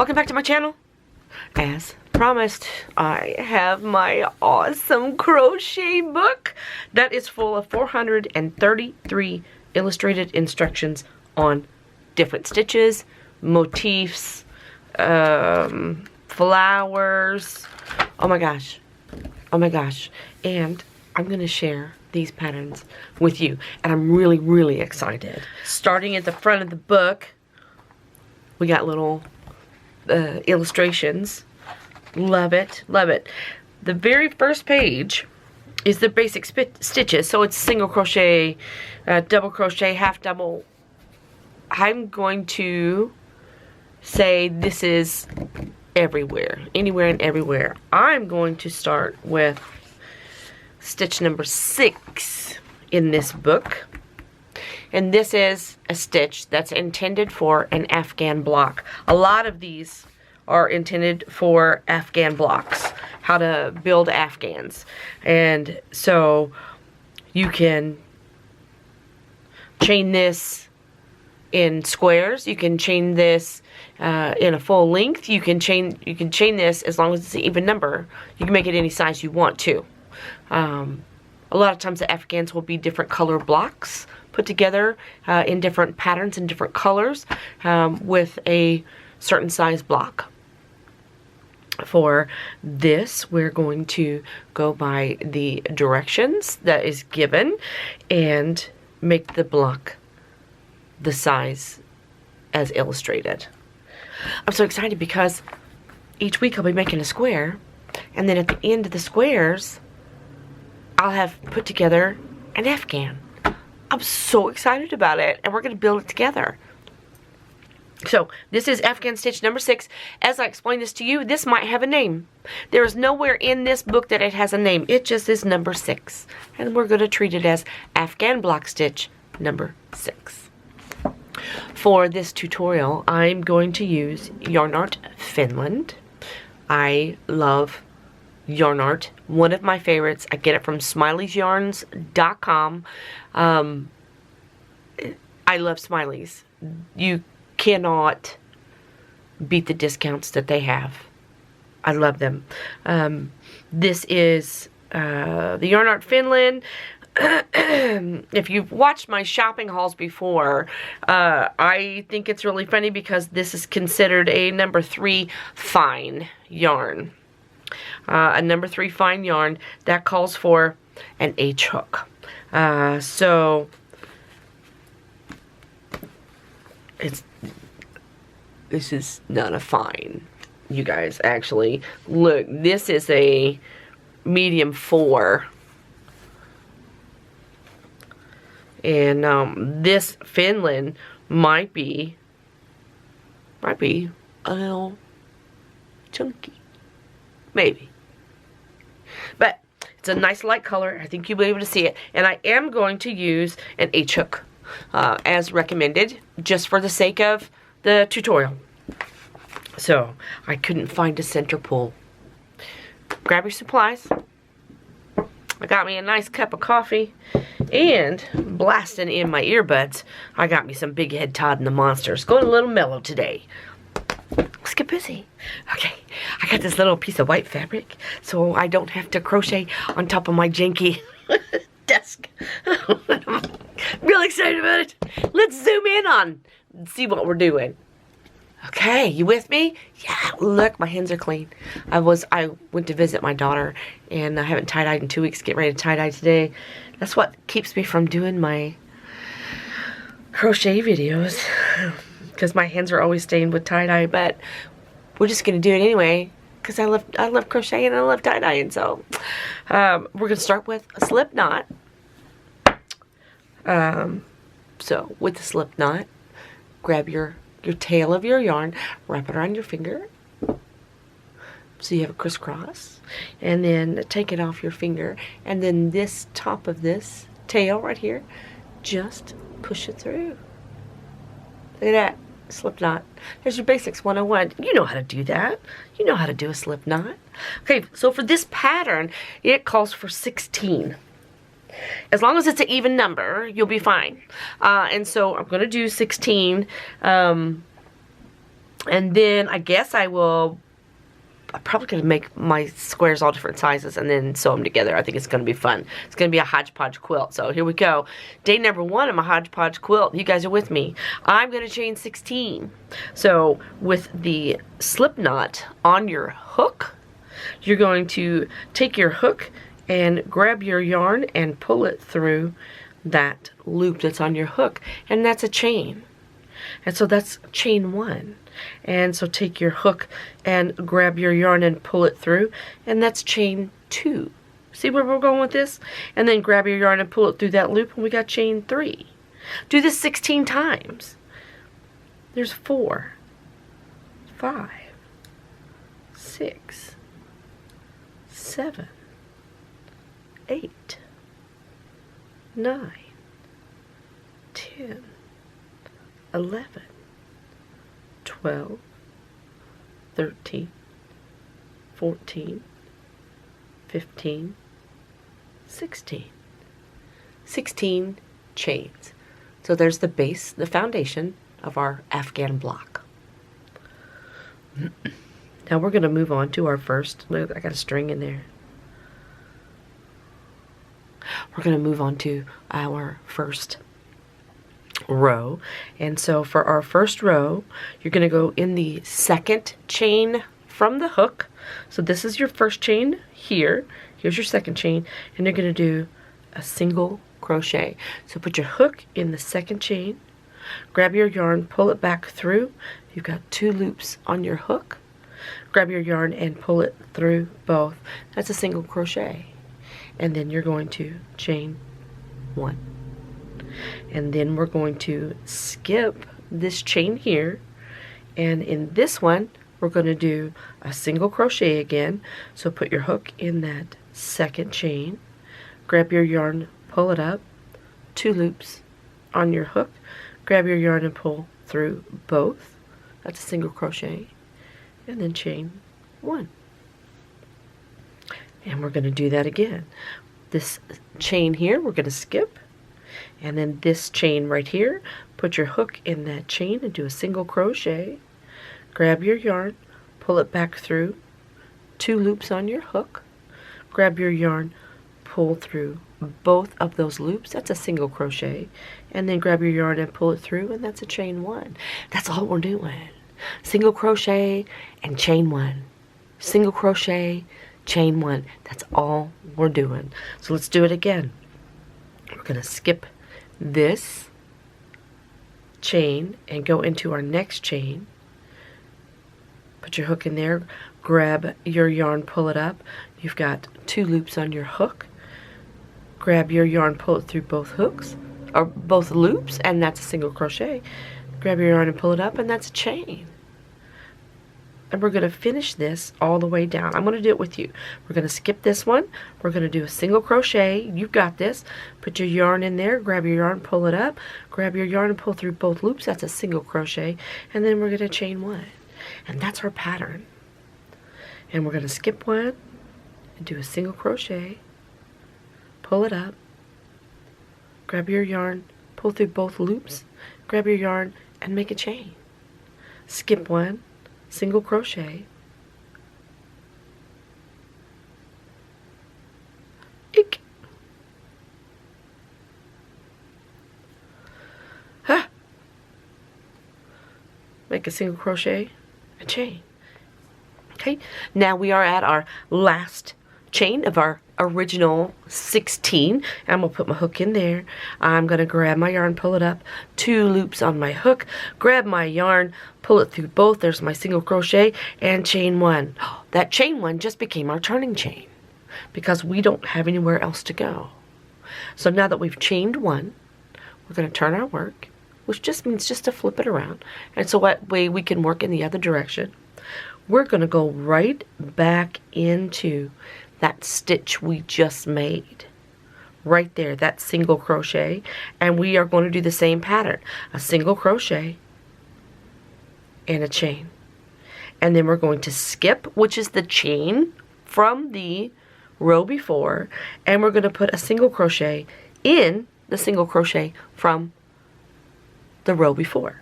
Welcome back to my channel. As promised, I have my awesome crochet book that is full of 433 illustrated instructions on different stitches, motifs, flowers. Oh my gosh. And I'm gonna share these patterns with you, and I'm really excited. Starting at the front of the book, we got little illustrations. Love it. The very first page is the basic stitches. So it's single crochet, double crochet, half double. I'm going to say this is everywhere, anywhere and everywhere. I'm going to start with stitch number 6 in this book. And this is a stitch that's intended for an Afghan block. A lot of these are intended for Afghan blocks, how to build Afghans. And so you can chain this in squares, you can chain this in a full length, you can chain this as long as it's an even number. You can make it any size you want to. A lot of times the Afghans will be different color blocks put together in different patterns and different colors with a certain size block. For this, we're going to go by the directions that is given and make the block the size as illustrated. I'm so excited because each week I'll be making a square, and then at the end of the squares I'll have put together an Afghan. I'm so excited about it, and we're going to build it together. So this is Afghan stitch number 6. As I explain this to you, this might have a name. There is nowhere in this book that it has a name. It just is number 6. And we're going to treat it as Afghan block stitch number 6. For this tutorial, I'm going to use Yarn Art Finland. I love Yarn Art, one of my favorites. I get it from smileysyarns.com. I love Smileys. You cannot beat the discounts that they have. I love them. This is the Yarn Art Finland. If you've watched my shopping hauls before, I think it's really funny because this is considered a number 3 fine yarn. A number 3 fine yarn that calls for an H hook. So this is not a fine, you guys. Actually, look, this is a medium 4, and this Finland might be a little chunky. Maybe. But it's a nice light color. I think you'll be able to see it. And I am going to use an H hook as recommended, just for the sake of the tutorial. So I couldn't find a center pull. Grab your supplies. I got me a nice cup of coffee, and blasting in my earbuds, I got me some Big Head Todd and the Monsters. Going a little mellow today. Let's get busy. Okay, I got this little piece of white fabric so I don't have to crochet on top of my janky desk. I'm really excited about it. Let's zoom in on and see what we're doing. Okay, you with me? Yeah, look, my hands are clean. I went to visit my daughter, and I haven't tie-dyed in 2 weeks. Get ready to tie-dye today. That's what keeps me from doing my crochet videos, because my hands are always stained with tie-dye. But we're just gonna do it anyway because I love crocheting and I love tie-dyeing. So we're gonna start with a slip knot. So with the slip knot, grab your tail of your yarn, wrap it around your finger so you have a crisscross, and then take it off your finger, and then this top of this tail right here, just push it through. Look at that. Slip knot. There's your basics 101. You know how to do that. You know how to do a slip knot. Okay, so for this pattern, it calls for 16. As long as it's an even number, you'll be fine. And so I'm going to do 16 And then I guess I'm probably going to make my squares all different sizes and then sew them together. I think it's going to be fun. It's going to be a hodgepodge quilt. So here we go. Day number 1 of my hodgepodge quilt. You guys are with me. I'm going to chain 16. So with the slip knot on your hook, you're going to take your hook and grab your yarn and pull it through that loop that's on your hook. And that's a chain. And so that's chain 1. And so take your hook and grab your yarn and pull it through, and that's chain 2. See where we're going with this? And then grab your yarn and pull it through that loop, and we got chain 3. Do this 16 times. There's 4, 5, 6, 7, 8, 9, 10, 11, 12, 13, 14, 15, 16. 16 chains. So there's the base, the foundation of our Afghan block. Now we're going to move on to our first, look, I got a string in there. We're going to move on to our first row. And so for our first row, you're going to go in the second chain from the hook. So this is your first chain here. Here's your second chain, and you're going to do a single crochet. So put your hook in the second chain, grab your yarn, pull it back through. You've got 2 loops on your hook. Grab your yarn and pull it through both. That's a single crochet. And then you're going to chain 1. And then we're going to skip this chain here, and in this one we're going to do a single crochet again. So put your hook in that second chain, grab your yarn, pull it up, 2 loops on your hook, grab your yarn and pull through both. That's a single crochet, and then chain 1. And we're going to do that again. This chain here we're going to skip, and then this chain right here, put your hook in that chain and do a single crochet. Grab your yarn, pull it back through, 2 loops on your hook. Grab your yarn, pull through both of those loops. That's a single crochet. And then grab your yarn and pull it through, and that's a chain 1. That's all we're doing. Single crochet and chain 1. Single crochet, chain 1. That's all we're doing. So let's do it again. We're going to skip this chain and go into our next chain. Put your hook in there, grab your yarn, pull it up. You've got 2 loops on your hook. Grab your yarn, pull it through both hooks, or both loops, and that's a single crochet. Grab your yarn and pull it up, and that's a chain. And we're going to finish this all the way down. I'm going to do it with you. We're going to skip this one. We're going to do a single crochet. You've got this. Put your yarn in there. Grab your yarn, pull it up. Grab your yarn and pull through both loops. That's a single crochet. And then we're going to chain 1. And that's our pattern. And we're going to skip 1 and do a single crochet. Pull it up. Grab your yarn, pull through both loops. Grab your yarn and make a chain. Skip 1. Single crochet, eek, ha, make a single crochet, a chain. Okay, now we are at our last chain of our original 16. I'm going to put my hook in there. I'm going to grab my yarn, pull it up, 2 loops on my hook, grab my yarn, pull it through both. There's my single crochet and chain 1. That chain 1 just became our turning chain because we don't have anywhere else to go. So now that we've chained 1, we're going to turn our work, which just means just to flip it around. And so that way we can work in the other direction. We're going to go right back into that stitch we just made. Right there, that single crochet. And we are going to do the same pattern. A single crochet and a chain. And then we're going to skip, which is the chain from the row before. And we're going to put a single crochet in the single crochet from the row before.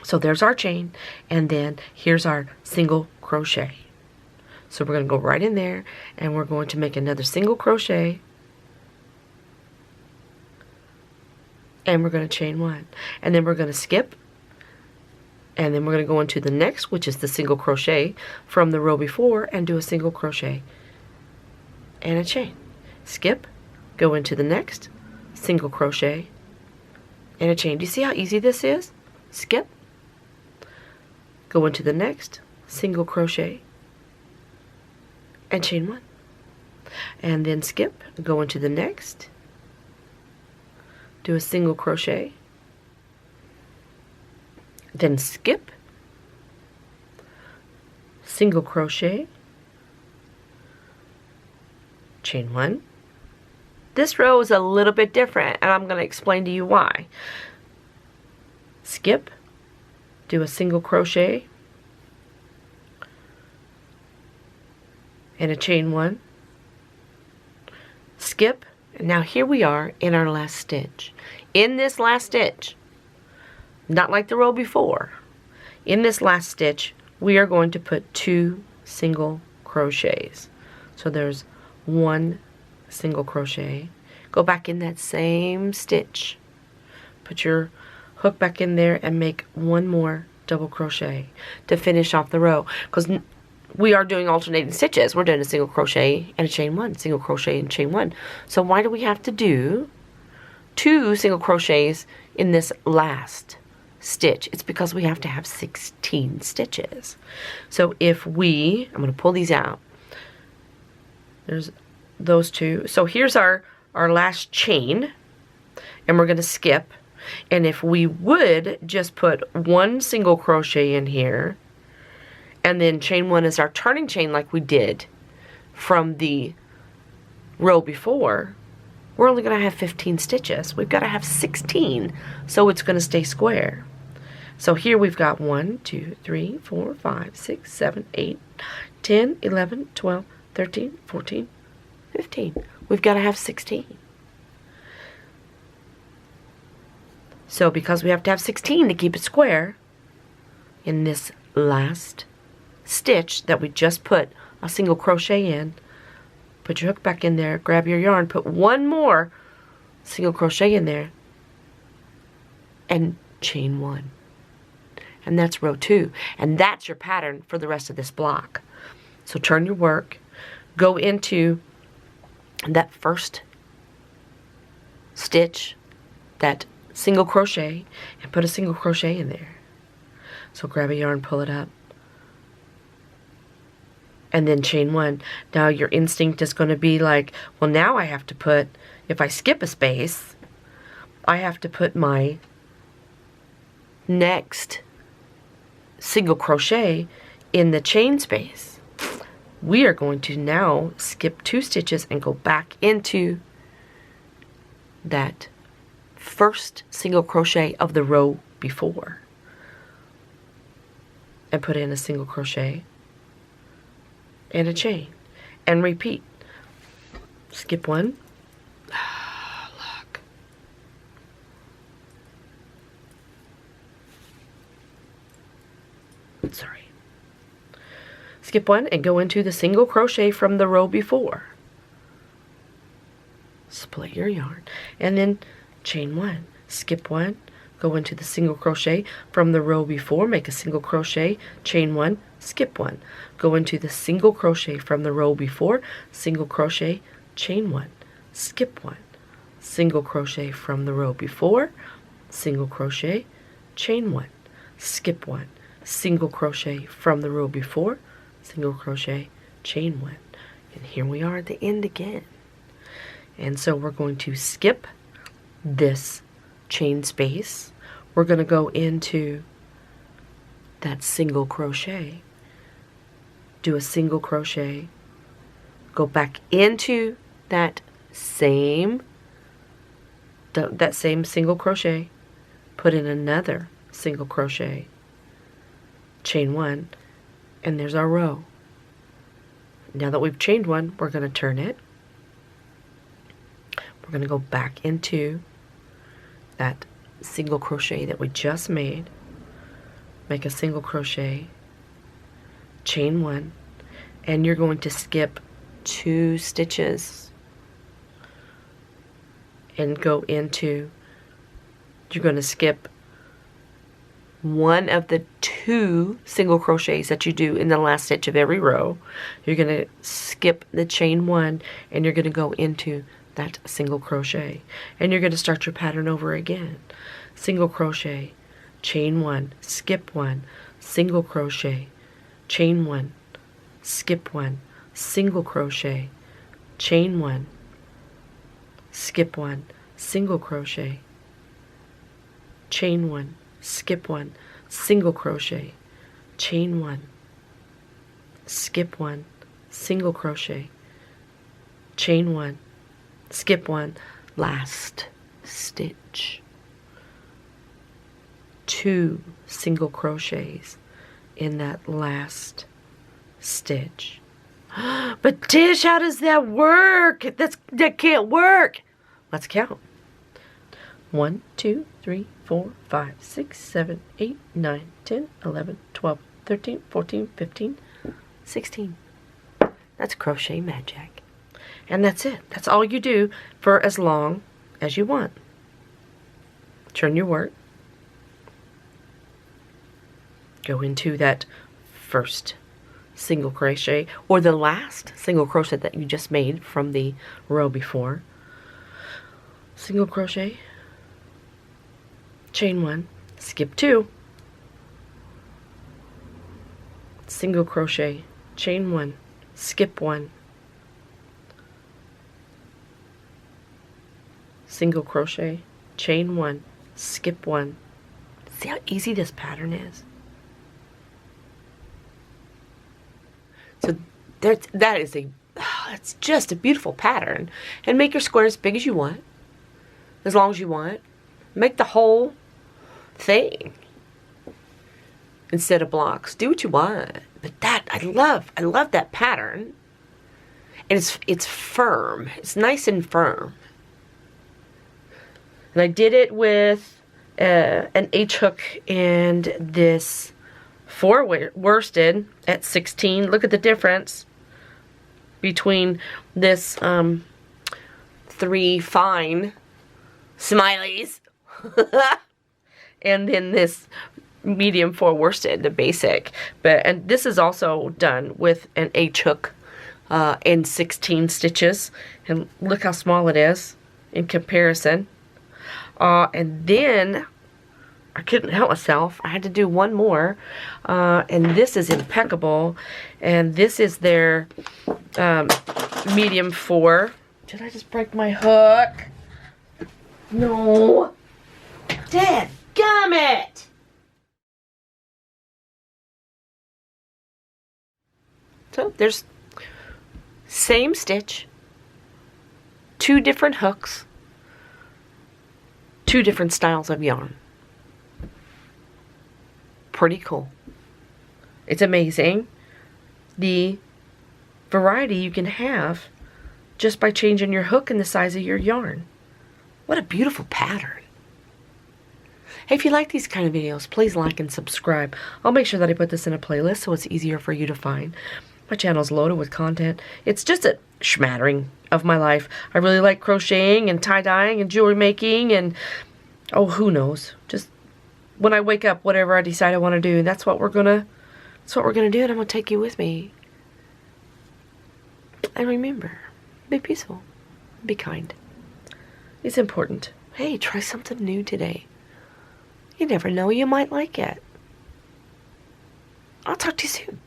So there's our chain, and then here's our single crochet. So we're going to go right in there, and we're going to make another single crochet, and we're going to chain 1, and then we're going to skip, and then we're going to go into the next, which is the single crochet from the row before, and do a single crochet and a chain. Skip, go into the next, single crochet and a chain. Do you see how easy this is? Skip, go into the next, single crochet and chain 1, and then skip, go into the next, do a single crochet, then skip, single crochet, chain 1. This row is a little bit different, and I'm going to explain to you why. Skip, do a single crochet and a chain 1, skip, and now here we are in our last stitch. In this last stitch, not like the row before, in this last stitch we are going to put 2 single crochets. So there's 1 single crochet, go back in that same stitch, put your hook back in there and make 1 more double crochet to finish off the row, because we are doing alternating stitches. We're doing a single crochet and a chain 1, single crochet and chain 1. So why do we have to do 2 single crochets in this last stitch? It's because we have to have 16 stitches. So if we, I'm going to pull these out, there's those 2. So here's our last chain, and we're going to skip, and if we would just put 1 single crochet in here and then chain 1 as our turning chain like we did from the row before, we're only going to have 15 stitches. We've got to have 16 so it's going to stay square. So here we've got 1, 2, 3, 4, 5, 6, 7, 8, 10, 11, 12, 13, 14, 15. We've got to have 16. So because we have to have 16 to keep it square, in this last stitch that we just put a single crochet in, put your hook back in there, grab your yarn, put 1 more single crochet in there, and chain 1. And that's row 2. And that's your pattern for the rest of this block. So turn your work, go into that first stitch, that single crochet, and put a single crochet in there. So grab a yarn, pull it up, and then chain 1. Now your instinct is going to be like, well, now I have to put, if I skip a space, I have to put my next single crochet in the chain space. We are going to now skip 2 stitches and go back into that first single crochet of the row before and put in a single crochet and a chain and repeat. Skip 1. Look. Sorry. Skip 1 and go into the single crochet from the row before. Split your yarn and then chain 1. Skip 1, go into the single crochet from the row before, make a single crochet, chain 1, skip 1. Go into the single crochet from the row before, single crochet, chain 1, skip 1. Single crochet from the row before, single crochet, chain 1, skip 1. Single crochet from the row before, single crochet, chain 1. And here we are at the end again. And so we're going to skip this chain space. We're going to go into that single crochet, do a single crochet, go back into that same single crochet, put in another single crochet, chain 1, and there's our row. Now that we've chained 1, we're going to turn it. We're going to go back into that single crochet that we just made, make a single crochet, chain 1, and you're going to skip 2 stitches and go into, you're going to skip one of the 2 single crochets that you do in the last stitch of every row. You're going to skip the chain 1 and you're going to go into that single crochet, and you're going to start your pattern over again. Single crochet, chain 1, skip 1, single crochet, chain 1, skip 1, single crochet, chain 1, skip 1, single crochet, chain 1, skip 1, single crochet, chain 1, skip 1, single crochet, chain 1, skip 1, last stitch, 2 single crochets in that last stitch. But Tish, how does that work? That can't work. Let's count. 1, 2, 3, 4, 5, 6, 7, 8, 9, 10, 11, 12, 13, 14, 15, 16. That's crochet magic. And that's it. That's all you do for as long as you want. Turn your work. Go into that first single crochet or the last single crochet that you just made from the row before. Single crochet, chain 1, skip 2, single crochet, chain 1, skip 1, single crochet, chain 1, skip 1. See how easy this pattern is? So that's just a beautiful pattern. And make your square as big as you want, as long as you want. Make the whole thing instead of blocks. Do what you want. But that I love that pattern. And it's firm. It's nice and firm. And I did it with an H hook and this 4 worsted at 16. Look at the difference between this 3 fine Smileys and then this medium 4 worsted, the basic. And this is also done with an H hook and 16 stitches. And look how small it is in comparison. And then I couldn't help myself. I had to do one more. And this is impeccable. And this is their medium 4. Did I just break my hook? No. Dadgummit! So there's same stitch, 2 different hooks, 2 different styles of yarn. Pretty cool. It's amazing the variety you can have just by changing your hook and the size of your yarn. What a beautiful pattern. Hey, if you like these kind of videos, please like and subscribe. I'll make sure that I put this in a playlist so it's easier for you to find. My channel's loaded with content. It's just a smattering of my life. I really like crocheting and tie-dyeing and jewelry making and, oh, who knows. Just when I wake up, whatever I decide I want to do, that's what we're gonna do, and I'm gonna take you with me. And remember, be peaceful, be kind. It's important. Hey, try something new today. You never know, you might like it. I'll talk to you soon.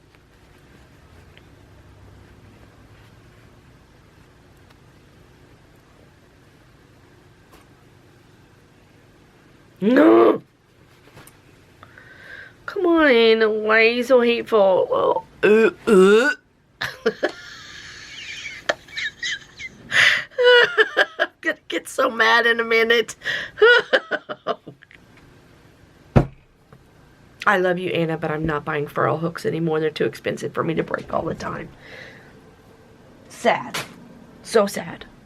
No! Come on, why are you so hateful? I'm gonna get so mad in a minute. I love you, Anna, but I'm not buying furl hooks anymore. They're too expensive for me to break all the time. Sad. So sad.